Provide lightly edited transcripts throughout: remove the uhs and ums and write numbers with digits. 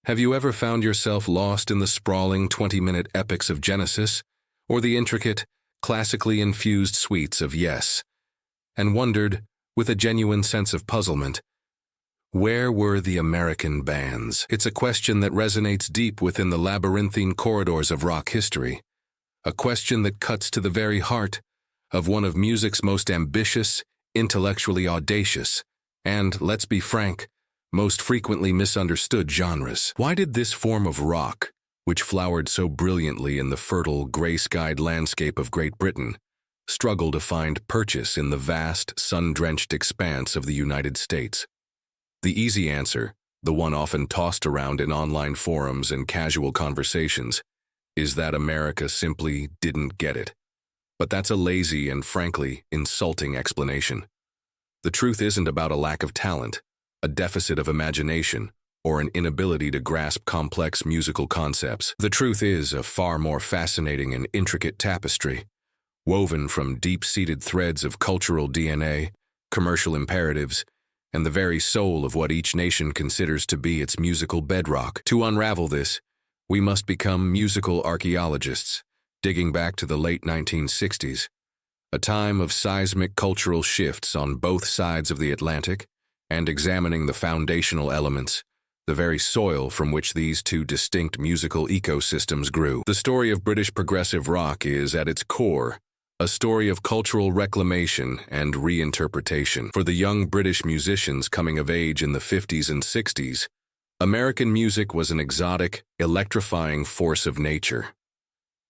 Have you ever found yourself lost in the sprawling 20-minute epics of Genesis, or the intricate, classically infused suites of Yes, and wondered, with a genuine sense of puzzlement, where were the American bands? It's a question that resonates deep within the labyrinthine corridors of rock history, a question that cuts to the very heart of one of music's most ambitious, intellectually audacious, and, let's be frank, most frequently misunderstood genres. Why did this form of rock, which flowered so brilliantly in the fertile, gray-skied landscape of Great Britain, struggle to find purchase in the vast, sun-drenched expanse of the United States? The easy answer, the one often tossed around in online forums and casual conversations, is that America simply didn't get it. But that's a lazy and, frankly, insulting explanation. The truth isn't about a lack of talent, a deficit of imagination, or an inability to grasp complex musical concepts. The truth is a far more fascinating and intricate tapestry, woven from deep-seated threads of cultural DNA, commercial imperatives, and the very soul of what each nation considers to be its musical bedrock. To unravel this, we must become musical archaeologists, digging back to the late 1960s, a time of seismic cultural shifts on both sides of the Atlantic, and examining the foundational elements, the very soil from which these two distinct musical ecosystems grew. The story of British progressive rock is, at its core, a story of cultural reclamation and reinterpretation. For the young British musicians coming of age in the 50s and 60s, American music was an exotic, electrifying force of nature.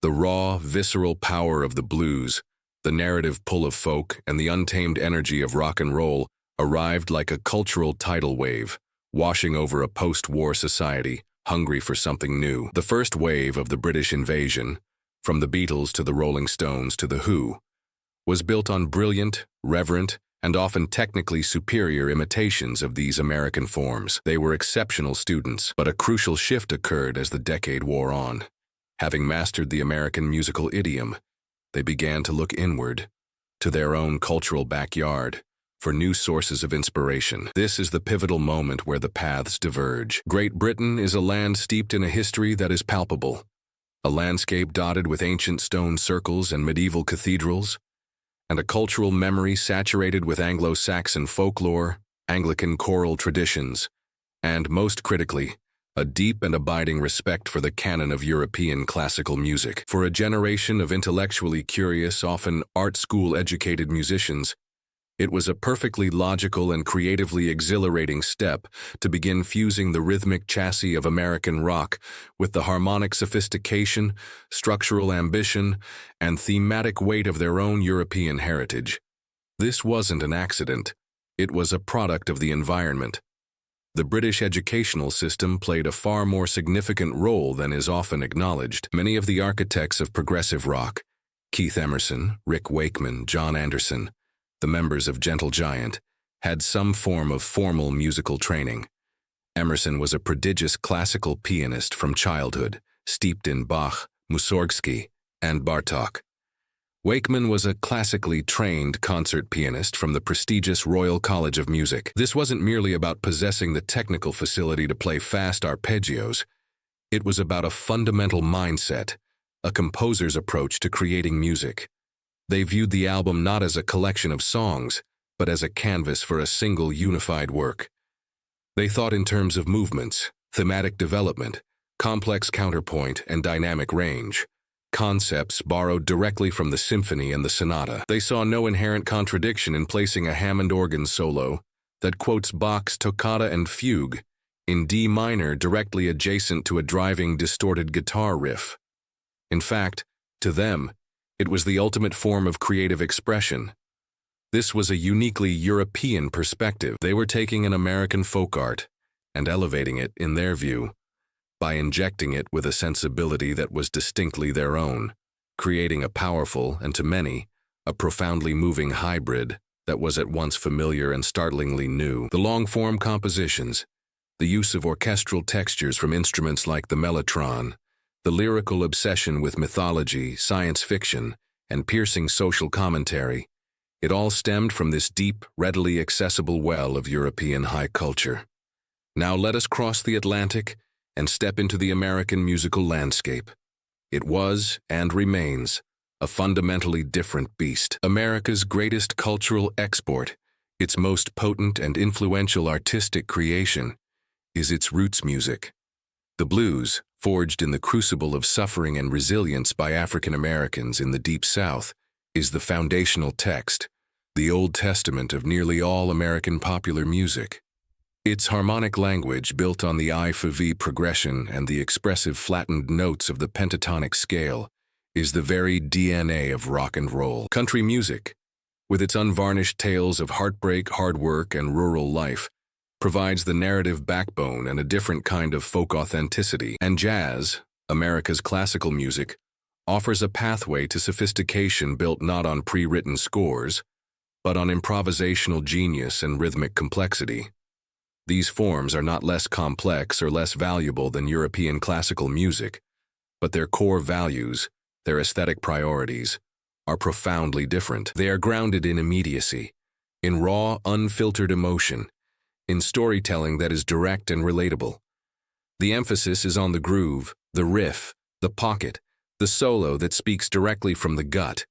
The raw, visceral power of the blues, the narrative pull of folk, and the untamed energy of rock and roll arrived like a cultural tidal wave, washing over a post-war society hungry for something new. The first wave of the British invasion, from the Beatles to the Rolling Stones to the Who, was built on brilliant, reverent, and often technically superior imitations of these American forms. They were exceptional students, but a crucial shift occurred as the decade wore on. Having mastered the American musical idiom, they began to look inward, to their own cultural backyard, for new sources of inspiration. This is the pivotal moment where the paths diverge. Great Britain is a land steeped in a history that is palpable, a landscape dotted with ancient stone circles and medieval cathedrals, and a cultural memory saturated with Anglo-Saxon folklore, Anglican choral traditions, and, most critically, a deep and abiding respect for the canon of European classical music. For a generation of intellectually curious, often art school-educated musicians, it was a perfectly logical and creatively exhilarating step to begin fusing the rhythmic chassis of American rock with the harmonic sophistication, structural ambition, and thematic weight of their own European heritage. This wasn't an accident. It was a product of the environment. The British educational system played a far more significant role than is often acknowledged. Many of the architects of progressive rock, Keith Emerson, Rick Wakeman, John Anderson, the members of Gentle Giant, had some form of formal musical training. Emerson was a prodigious classical pianist from childhood, steeped in Bach, Mussorgsky, and Bartók. Wakeman was a classically trained concert pianist from the prestigious Royal College of Music. This wasn't merely about possessing the technical facility to play fast arpeggios. It was about a fundamental mindset, a composer's approach to creating music. They viewed the album not as a collection of songs, but as a canvas for a single unified work. They thought in terms of movements, thematic development, complex counterpoint, and dynamic range, concepts borrowed directly from the symphony and the sonata. They saw no inherent contradiction in placing a Hammond organ solo that quotes Bach's Toccata and Fugue in D minor directly adjacent to a driving, distorted guitar riff. In fact, to them, it was the ultimate form of creative expression. This was a uniquely European perspective. They were taking an American folk art and elevating it, in their view, by injecting it with a sensibility that was distinctly their own, creating a powerful, and to many, a profoundly moving hybrid that was at once familiar and startlingly new. The long-form compositions, the use of orchestral textures from instruments like the mellotron, the lyrical obsession with mythology, science fiction, and piercing social commentary, it all stemmed from this deep, readily accessible well of European high culture. Now let us cross the Atlantic and step into the American musical landscape. It was, and remains, a fundamentally different beast. America's greatest cultural export, its most potent and influential artistic creation, is its roots music. The blues, forged in the crucible of suffering and resilience by African Americans in the Deep South, is the foundational text, the Old Testament of nearly all American popular music. Its harmonic language, built on the I-for-V progression and the expressive flattened notes of the pentatonic scale, is the very DNA of rock and roll. Country music, with its unvarnished tales of heartbreak, hard work, and rural life, provides the narrative backbone and a different kind of folk authenticity. And jazz, America's classical music, offers a pathway to sophistication built not on pre-written scores, but on improvisational genius and rhythmic complexity. These forms are not less complex or less valuable than European classical music, but their core values, their aesthetic priorities, are profoundly different. They are grounded in immediacy, in raw, unfiltered emotion, in storytelling that is direct and relatable. The emphasis is on the groove, the riff, the pocket, the solo that speaks directly from the gut,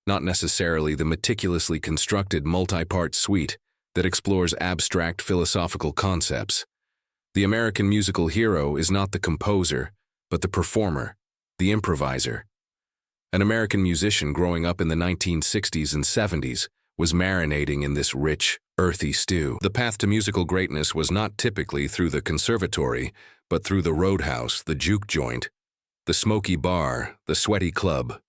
not necessarily the meticulously constructed multi-part suite that explores abstract philosophical concepts. The American musical hero is not the composer, but the performer, the improviser. An American musician growing up in the 1960s and 70s was marinating in this rich, earthy stew. The path to musical greatness was not typically through the conservatory, but through the roadhouse, the juke joint, the smoky bar, the sweaty club.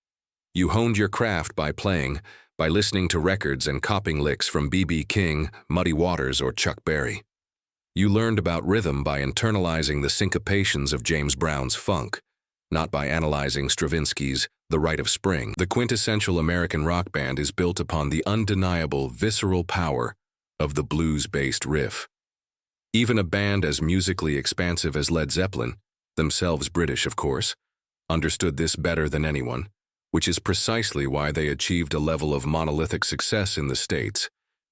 You honed your craft by playing, by listening to records and copying licks from B.B. King, Muddy Waters, or Chuck Berry. You learned about rhythm by internalizing the syncopations of James Brown's funk, not by analyzing Stravinsky's The Rite of Spring. The quintessential American rock band is built upon the undeniable, visceral power of the blues-based riff. Even a band as musically expansive as Led Zeppelin, themselves British of course, understood this better than anyone, which is precisely why they achieved a level of monolithic success in the States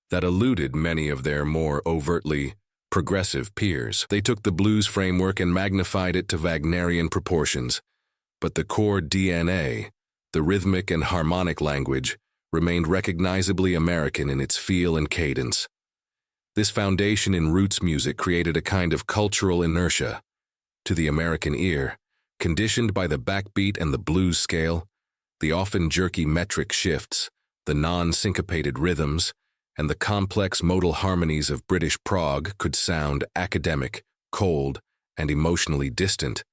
that eluded many of their more overtly progressive peers. They took the blues framework and magnified it to Wagnerian proportions, but the core DNA, the rhythmic and harmonic language, remained recognizably American in its feel and cadence. This foundation in roots music created a kind of cultural inertia. To the American ear, conditioned by the backbeat and the blues scale, the often jerky metric shifts, the non-syncopated rhythms, and the complex modal harmonies of British prog could sound academic, cold, and emotionally distant.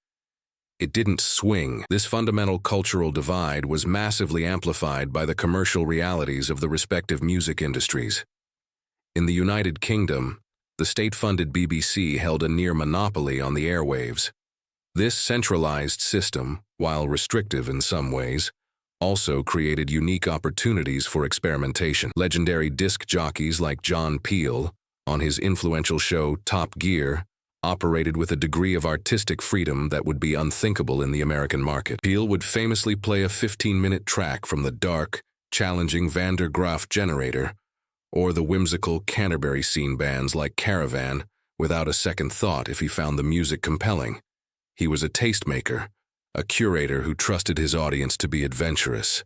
It didn't swing. This fundamental cultural divide was massively amplified by the commercial realities of the respective music industries. In the United Kingdom, the state-funded BBC held a near monopoly on the airwaves. This centralized system, while restrictive in some ways, also created unique opportunities for experimentation. Legendary disc jockeys like John Peel, on his influential show Top Gear, operated with a degree of artistic freedom that would be unthinkable in the American market. Peel would famously play a 15-minute track from the dark, challenging Van der Graaf Generator, or the whimsical Canterbury scene bands like Caravan, without a second thought if he found the music compelling. He was a tastemaker, a curator who trusted his audience to be adventurous.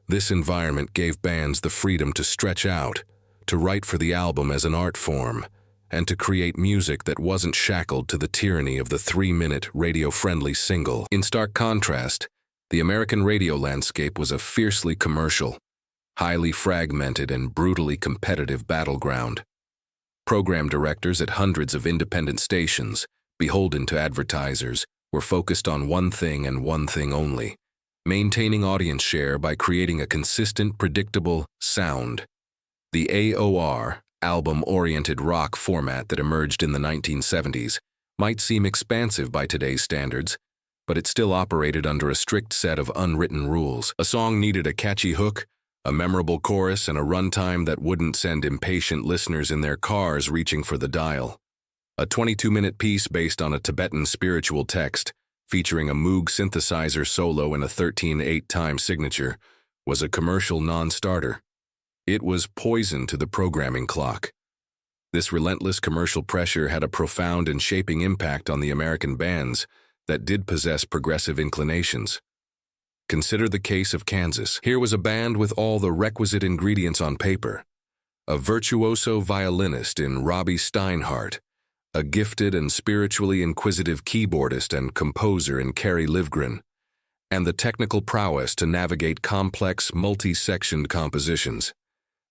This environment gave bands the freedom to stretch out, to write for the album as an art form, and to create music that wasn't shackled to the tyranny of the 3-minute radio-friendly single. In stark contrast, the American radio landscape was a fiercely commercial, highly fragmented and brutally competitive battleground. Program directors at hundreds of independent stations, beholden to advertisers, were focused on one thing and one thing only: maintaining audience share by creating a consistent, predictable sound. The AOR, album-oriented rock format that emerged in the 1970s, might seem expansive by today's standards, but it still operated under a strict set of unwritten rules. A song needed a catchy hook, a memorable chorus, and a runtime that wouldn't send impatient listeners in their cars reaching for the dial. A 22-minute piece based on a Tibetan spiritual text, featuring a Moog synthesizer solo and a 13/8 time signature, was a commercial non-starter. It was poison to the programming clock. This relentless commercial pressure had a profound and shaping impact on the American bands that did possess progressive inclinations. Consider the case of Kansas. Here was a band with all the requisite ingredients on paper. A virtuoso violinist in Robbie Steinhardt, a gifted and spiritually inquisitive keyboardist and composer in Kerry Livgren, and the technical prowess to navigate complex, multi-sectioned compositions.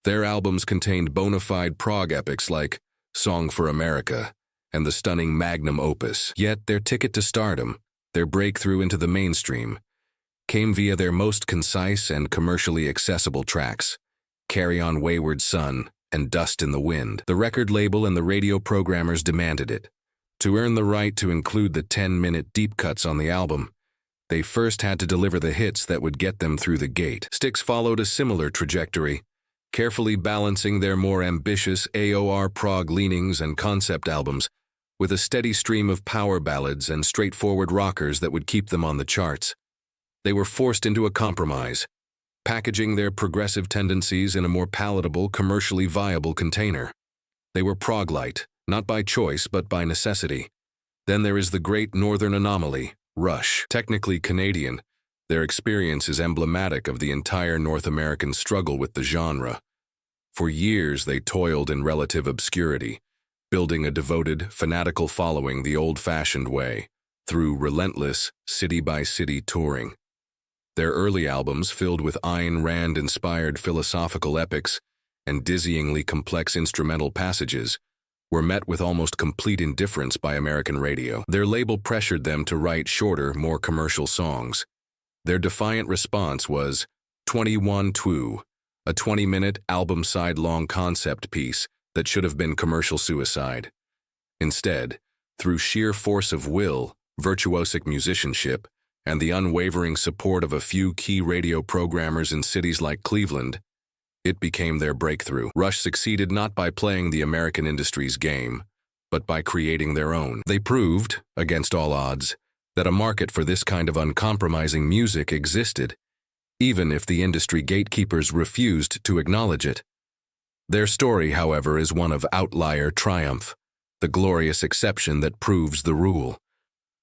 Their albums contained bona fide prog epics like Song for America and the stunning magnum opus. Yet their ticket to stardom, their breakthrough into the mainstream, came via their most concise and commercially accessible tracks, Carry On Wayward Son and Dust in the Wind. The record label and the radio programmers demanded it. To earn the right to include the 10-minute deep cuts on the album, they first had to deliver the hits that would get them through the gate. Styx followed a similar trajectory, carefully balancing their more ambitious AOR prog leanings and concept albums with a steady stream of power ballads and straightforward rockers that would keep them on the charts. They were forced into a compromise, packaging their progressive tendencies in a more palatable, commercially viable container. They were prog-light, not by choice but by necessity. Then there is the great northern anomaly, Rush. Technically Canadian, their experience is emblematic of the entire North American struggle with the genre. For years they toiled in relative obscurity, building a devoted, fanatical following the old-fashioned way, through relentless, city-by-city touring. Their early albums, filled with Ayn Rand-inspired philosophical epics and dizzyingly complex instrumental passages, were met with almost complete indifference by American radio. Their label pressured them to write shorter, more commercial songs. Their defiant response was 21-2, a 20-minute album side-long concept piece that should have been commercial suicide. Instead, through sheer force of will, virtuosic musicianship, and the unwavering support of a few key radio programmers in cities like Cleveland, it became their breakthrough. Rush succeeded not by playing the American industry's game, but by creating their own. They proved, against all odds, that a market for this kind of uncompromising music existed, even if the industry gatekeepers refused to acknowledge it. Their story, however, is one of outlier triumph, the glorious exception that proves the rule.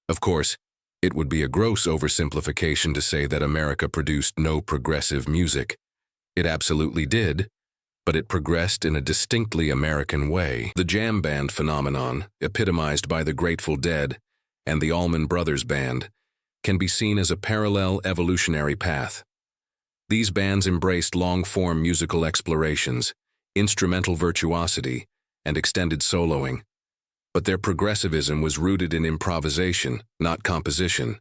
Of course, it would be a gross oversimplification to say that America produced no progressive music. It absolutely did, but it progressed in a distinctly American way. The jam band phenomenon, epitomized by the Grateful Dead and the Allman Brothers Band, can be seen as a parallel evolutionary path. These bands embraced long-form musical explorations, instrumental virtuosity, and extended soloing. But their progressivism was rooted in improvisation, not composition.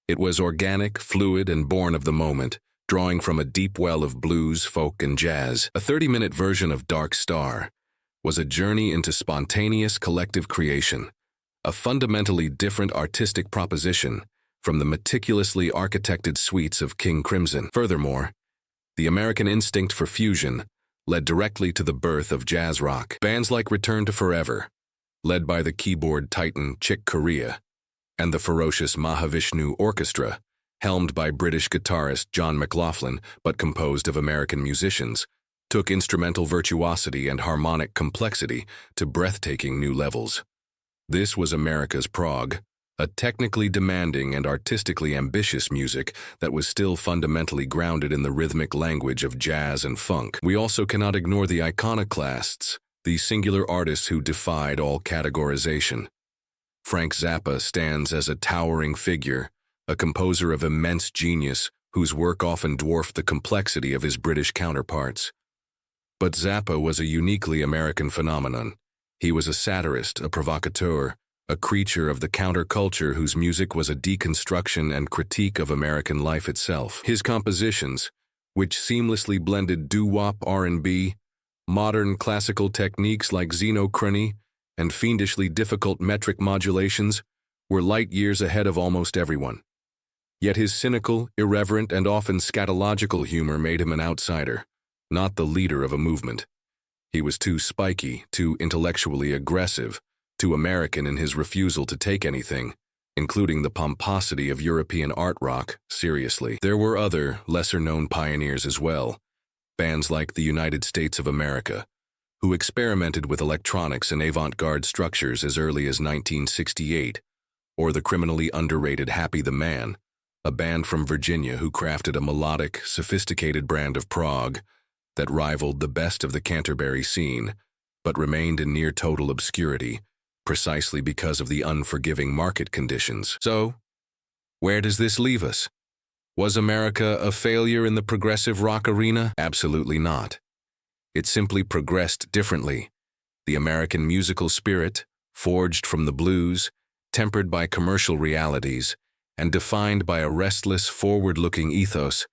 It was organic, fluid, and born of the moment, drawing from a deep well of blues, folk, and jazz. A 30-minute version of Dark Star was a journey into spontaneous collective creation, a fundamentally different artistic proposition from the meticulously architected suites of King Crimson. Furthermore, the American instinct for fusion led directly to the birth of jazz rock. Bands like Return to Forever, led by the keyboard titan Chick Corea, and the ferocious Mahavishnu Orchestra, helmed by British guitarist John McLaughlin but composed of American musicians, took instrumental virtuosity and harmonic complexity to breathtaking new levels. This was America's prog, a technically demanding and artistically ambitious music that was still fundamentally grounded in the rhythmic language of jazz and funk. We also cannot ignore the iconoclasts, the singular artists who defied all categorization. Frank Zappa stands as a towering figure, a composer of immense genius whose work often dwarfed the complexity of his British counterparts. But Zappa was a uniquely American phenomenon. He was a satirist, a provocateur, a creature of the counterculture whose music was a deconstruction and critique of American life itself. His compositions, which seamlessly blended doo-wop R&B, modern classical techniques like xenochrony, and fiendishly difficult metric modulations, were light years ahead of almost everyone. Yet his cynical, irreverent, and often scatological humor made him an outsider, not the leader of a movement. He was too spiky, too intellectually aggressive, too American in his refusal to take anything, including the pomposity of European art rock, seriously. There were other, lesser-known pioneers as well, bands like the United States of America, who experimented with electronics and avant-garde structures as early as 1968, or the criminally underrated Happy the Man, a band from Virginia who crafted a melodic, sophisticated brand of prog that rivaled the best of the Canterbury scene, but remained in near-total obscurity, precisely because of the unforgiving market conditions. So, where does this leave us? Was America a failure in the progressive rock arena? Absolutely not. It simply progressed differently. The American musical spirit, forged from the blues, tempered by commercial realities, and defined by a restless, forward-looking ethos,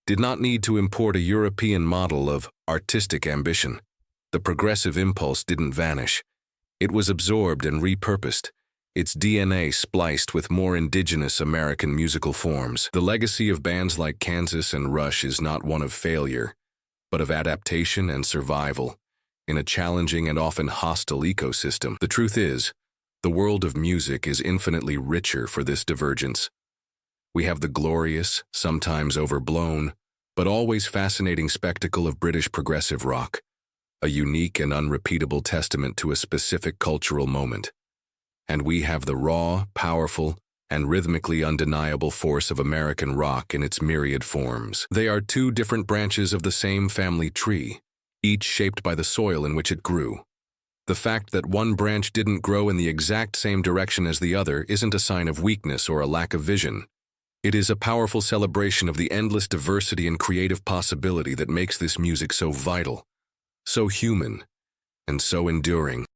did not need to import a European model of artistic ambition. The progressive impulse didn't vanish. It was absorbed and repurposed, its DNA spliced with more indigenous American musical forms. The legacy of bands like Kansas and Rush is not one of failure, but of adaptation and survival in a challenging and often hostile ecosystem. The truth is, the world of music is infinitely richer for this divergence. We have the glorious, sometimes overblown, but always fascinating spectacle of British progressive rock, a unique and unrepeatable testament to a specific cultural moment. And we have the raw, powerful, and rhythmically undeniable force of American rock in its myriad forms. They are two different branches of the same family tree, each shaped by the soil in which it grew. The fact that one branch didn't grow in the exact same direction as the other isn't a sign of weakness or a lack of vision. It is a powerful celebration of the endless diversity and creative possibility that makes this music so vital, so human, and so enduring.